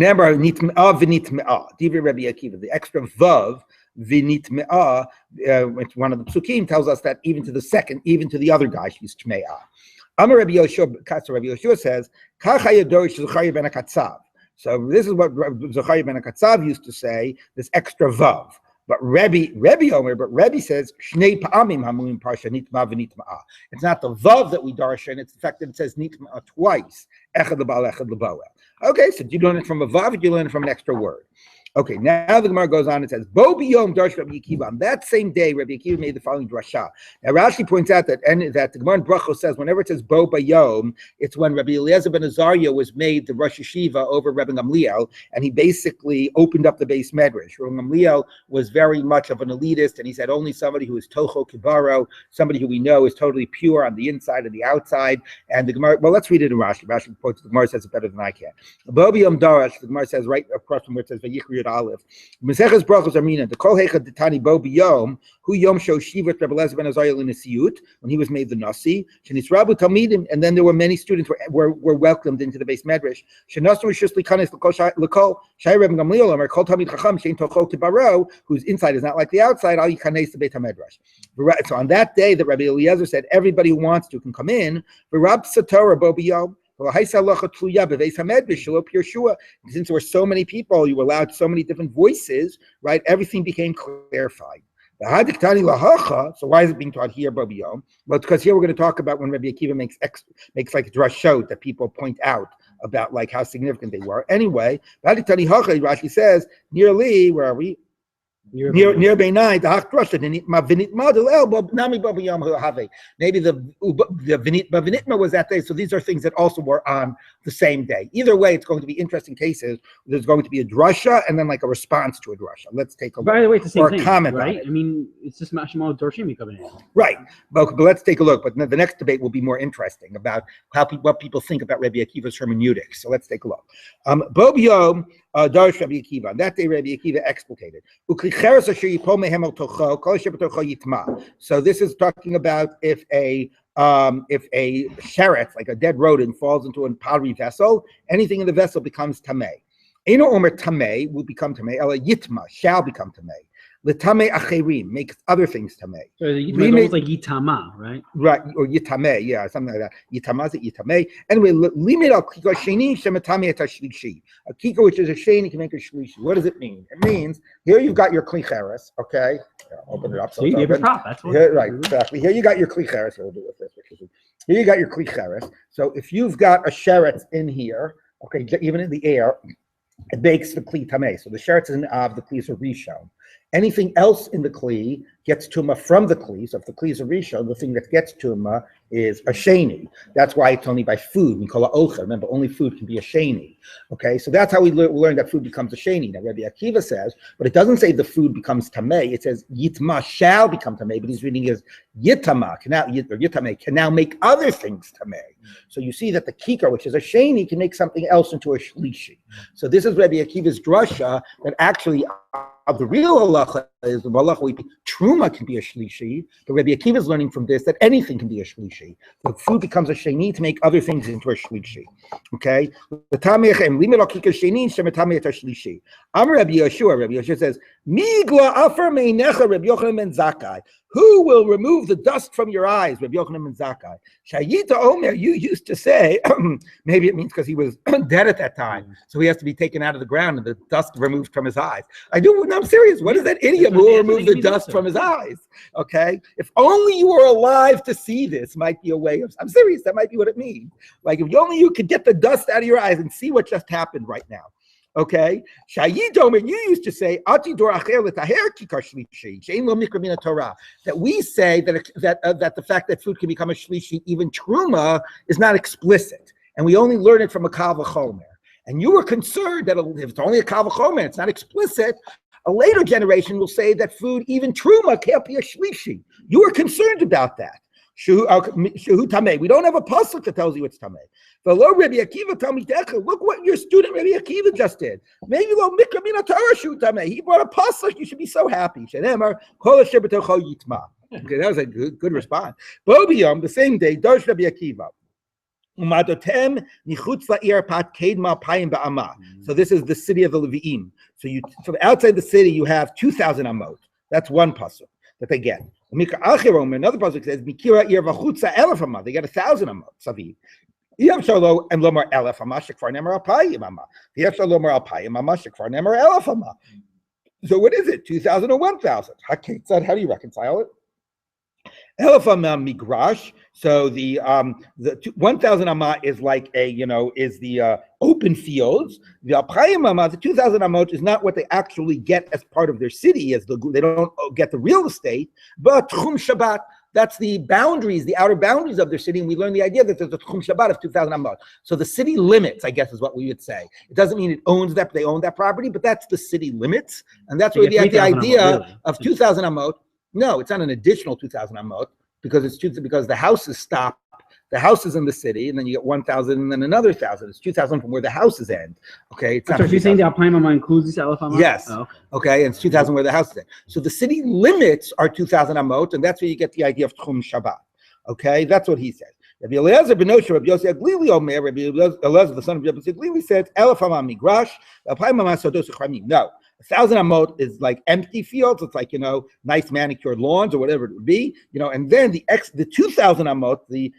extra vav, vinit me'ah, which one of the psukim tells us that even to the other guy, she's tme'ah. Amar Rabbi Yoshua says, so this is what Zechariah ben Akatsav used to say, this extra vav. But Rabbi says, Shnei pa'amim hamuim parsha nitma v'nitma'a. It's not the vav that we darshan, it's the fact that it says nitma'a twice. Echad lebal, echad leboel. Okay, so do you learn it from a vav, or do you learn it from an extra word? Okay, now the Gemara goes on and says, Bo biyom darsh Rabbi Akiva. On that same day, Rabbi Akiva made the following drasha. Now Rashi points out that the Gemara in Brachos says whenever it says Bo bayom, it's when Rabbi Eliezer ben Azariah was made the Rosh Yeshiva over Rabbi Gamliel, and he basically opened up the base medrash. Rabbi Gamliel was very much of an elitist, and he said only somebody who is tocho kibaro, somebody who we know is totally pure on the inside and the outside. And the Gemara, well, let's read it in Rashi. Rashi points, the Gemara says it better than I can. Bo biyom darash, the Gemara says right across from where it says Vayichri Aleph. Meseches brachos Armina. The Kol Heichad Ditani Bo B'Yom Hu Yom Sho Shivat Rabbi Eliezer ben Azariah L'Nesiyut, when he was made the Nasi. Shenisrabu Talmidim, and then there were many students were welcomed into the base medrash. Shenasu Rishus Likanes L'Kol Shai Rabbi Gamliel Amar Kol Talmid Chacham Shein Tochol Kibaro, whose inside is not like the outside. Al Yikanes the Beit HaMedrash. So on that day that Rabbi Eliezer said everybody who wants to can come in. V'Rab Satorah Bo B'Yom. Since there were so many people, you were allowed so many different voices, right? Everything became clarified. So why is it being taught here, Bo B'Yom? Well, because here we're going to talk about when Rabbi Akiva makes like drashot that people point out about like how significant they were. Anyway, Rashi says, nearly, where are we? Near Beinai, the Hachtrusha, maybe the Vinitma was that day. So these are things that also were on the same day. Either way, it's going to be interesting cases. There's going to be a drasha and then like a response to a drasha. Let's take a look. By the way, it's the same thing, comment, right? I mean, it's just Mashmal Dorshimi coming in. Right, but let's take a look. But the next debate will be more interesting about what people think about Rabbi Akiva's hermeneutics. So let's take a look. Bo B'Yom Darsh Rabbi Akiva. On that day, Rabbi Akiva explicated. So this is talking about if a sheretz, like a dead rodent, falls into a pottery vessel, anything in the vessel becomes tamei. Eino omer tamei will become tamei. Ela yitma shall become tamei. L'tamei acherim makes other things tamei. So the yitma is almost like yitama, right? Right, or yitamei, yeah, something like that. Yitama is yitamei. Anyway, limit al kiko sheni shematami et shlishi. A kiko which is a sheni can make a shlishi. What does it mean? It means here you've got your klicheres, okay? Yeah, open it up. So that's what here, right, exactly. Here you got your klicheres. We'll do with this. Here you got your klicheres. So if you've got a sheretz in here, okay, even in the air, it makes the kli tamei. So the sheretz is an av, the kli is a rishon. Anything else in the kli gets tuma from the kli. So if the kli is a rishon, the thing that gets tuma is a sheni. That's why it's only by food. We call it ocha. Remember, only food can be a sheni. Okay, so that's how we learn that food becomes a sheni. Now, Rabbi Akiva says, but it doesn't say the food becomes tamei. It says yitma shall become tamei, but he's reading as yitama, can now make other things tamei. So you see that the kikar, which is a sheni, can make something else into a shlishi. So this is Rabbi Akiva's drasha that actually the real halacha is the halacha truma can be a shlishi. But Rabbi Akiva is learning from this that anything can be a shlishi. The food becomes a sheni to make other things into a shlishi. Okay. Amar Rabbi Yeshua says, Migla afer meinecha Rabbi Yochanan ben Zakkai. Who will remove the dust from your eyes? Rabbi Yochanan ben Zakkai. Shayita Omer, you used to say, maybe it means because he was dead at that time, so he has to be taken out of the ground and the dust removed from his eyes. I'm serious. What is that idiot who will remove the dust from his eyes? Okay? If only you were alive to see this, might be a way of, I'm serious, that might be what it means. Like if only you could get the dust out of your eyes and see what just happened right now. Okay, Shayidomer, you used to say that we say that the fact that food can become a shlishi, even truma, is not explicit, and we only learn it from a kal v'chomer. And you were concerned that if it's only a kal v'chomer, it's not explicit. A later generation will say that food, even truma, can't be a shlishi. You were concerned about that. Shehu tamei. We don't have a pasuk that tells you it's tamei. V'lo Rabbi Akiva talmidecha. Look what your student Rabbi Akiva just did. Maybe lo mikra min haTorah shehu tamei. He brought a pasuk. You should be so happy. Shenemar kol asher b'tocho yitma. Okay, that was a good response. Bobiyom, the same day, Darsh Rabbi Akiva. Umadotem nichutz la'ir pat kedma payim ba'ama. So this is the city of the Levi'im. So from outside the city, you have 2,000 amot. That's one pasuk that they get. Another pasuk says, "Mikira ir v'chutza elef amah." They get 1,000 amot. Saviv. Yam shalo and lomar elef amah shekvar nemer alpayim amah. Yam shalo lomar alpayim amah shekvar nemer elef amah. So what is it? 2,000 or 1,000? How do you reconcile it? Elef amah migrash. So the 1,000 amah is like is the open fields. The alpayim amah, the 2,000 amot, is not what they actually get as part of their city. They don't get the real estate, but tchum Shabbat. That's the boundaries, the outer boundaries of their city, and we learn the idea that there's a tchum Shabbat of 2,000 amot. So the city limits, I guess, is what we would say. It doesn't mean it owns that; they own that property, but that's the city limits, and that's where the idea of 2,000 amot. No, it's not an additional 2,000 amot because because the houses stop. The house is in the city, and then you get 1,000, and then another 1,000. It's 2,000 from where the houses end. Okay, it's not. So you're saying the alpayim amah includes this elef amah? Yes. Oh, okay, and it's 2,000 where the house is end. So the city limits are 2,000 amot, and that's where you get the idea of tchum Shabbat. Okay, that's what he says. Rabbi Eliezer ben Osher, Rabbi Yossi Aglili Omer, Rabbi Eliezer, the son of Rabbi Yossi Aglili, said elef amah migrash, alpayim amah sodos uchramim. No. 1,000 amot is like empty fields. It's like, nice manicured lawns or whatever it would be, and then the 2,000 amot, it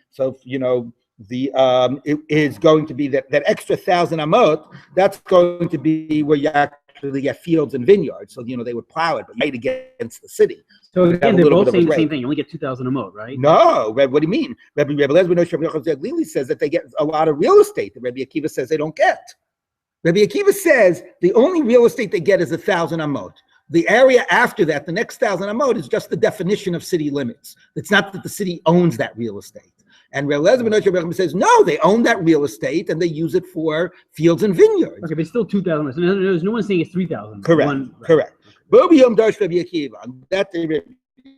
is going to be that extra 1,000 amot, that's going to be where you actually get fields and vineyards. So, they would plow it, but right against the city. So again, they're both saying the same thing. You only get 2,000 amot, right? No, what do you mean? Rabbi Eliezer says that they get a lot of real estate that Rabbi Akiva says they don't get. Rabbi Akiva says the only real estate they get is 1,000 amot. The area after that, the next 1,000 amot, is just the definition of city limits. It's not that the city owns that real estate. And Rabbi Eliezer ben Osher says, no, they own that real estate and they use it for fields and vineyards. Okay, but it's still 2,000. So there's no one saying it's 3,000. Correct. Bobi Yom Darsh Rabbi Akiva. On that day, Rabbi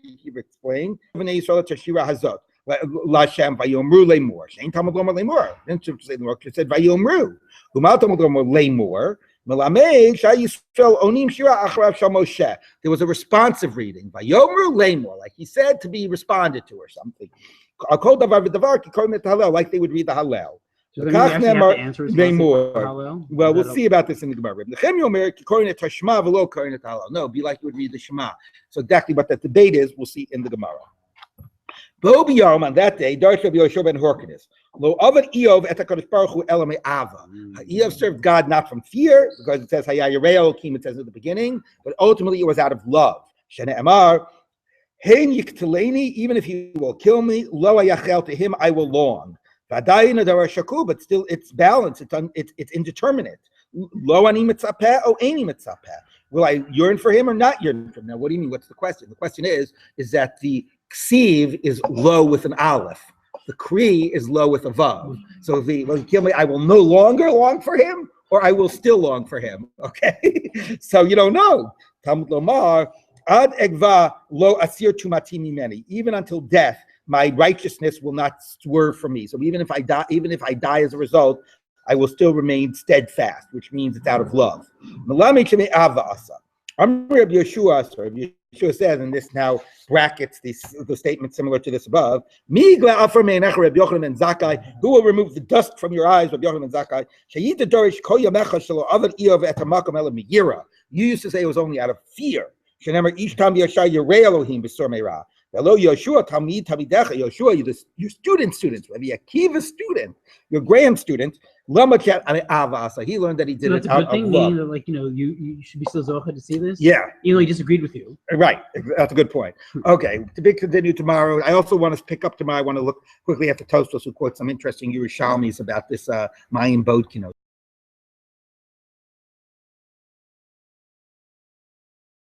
Akiva explained, Bnei Yisrael Tashira Hazot. Lashem vayomru lemor. Shein Talmud Lomar lemor. Then she said vayomru. Umal Talmud Lomar lemor. Melamei Shai Yisrael onim shira acharav shal Moshe. There was a responsive reading. Vayomru lemor, like he said to be responded to or something. Kol davar v'davar kikorim et Hallel, like they would read the Hallel. Well, we'll see about this in the Gemara. No, be like you would read the Shema. So exactly what that debate is, we'll see in the Gemara. Bobi Yom, on that day, Darsh Rabbi Yoshua ben Horkanis. Lo avad Eov et HaKadosh Baruch Hu ela me'ava. Eov served God not from fear, because it says Haya Yirei Elokim, it says at the beginning, but ultimately it was out of love. Shene Amar, Hein yikteleni, even if he will kill me, lo ayachel, to him I will long. V'adayin adar shaku, but still it's balanced, it's indeterminate. Lo ani mitzapeh, o ani mitzapeh. will I yearn for him or not yearn for him? Now, what do you mean? What's the question? The question is that the ksiv is low with an aleph. The kri is low with a vav. So I will no longer long for him, or I will still long for him. Okay, so you don't know. Talmud lomar ad egva lo asir tumati mimeni. Even until death, my righteousness will not swerve from me. So even if I die as a result, I will still remain steadfast, which means it's out of love. Rabbi Yeshua says, and this now brackets the statement similar to this above, who will remove the dust from your eyes, Rabbi Yochanan ben Zakkai? You used to say it was only out of fear. Hello, Yoshua, Yoshua, your students, Rabbi Akiva's student, your grand student, he learned that he did So it that's a out good thing, of meaning love. that, you should be still zocha to see this? Yeah. Even though he disagreed with you. Right, that's a good point. Okay, to be continued tomorrow. I also want to pick up tomorrow. I want to look quickly at the Tosfos, who quotes some interesting Yerushalmis about this Mayan boat,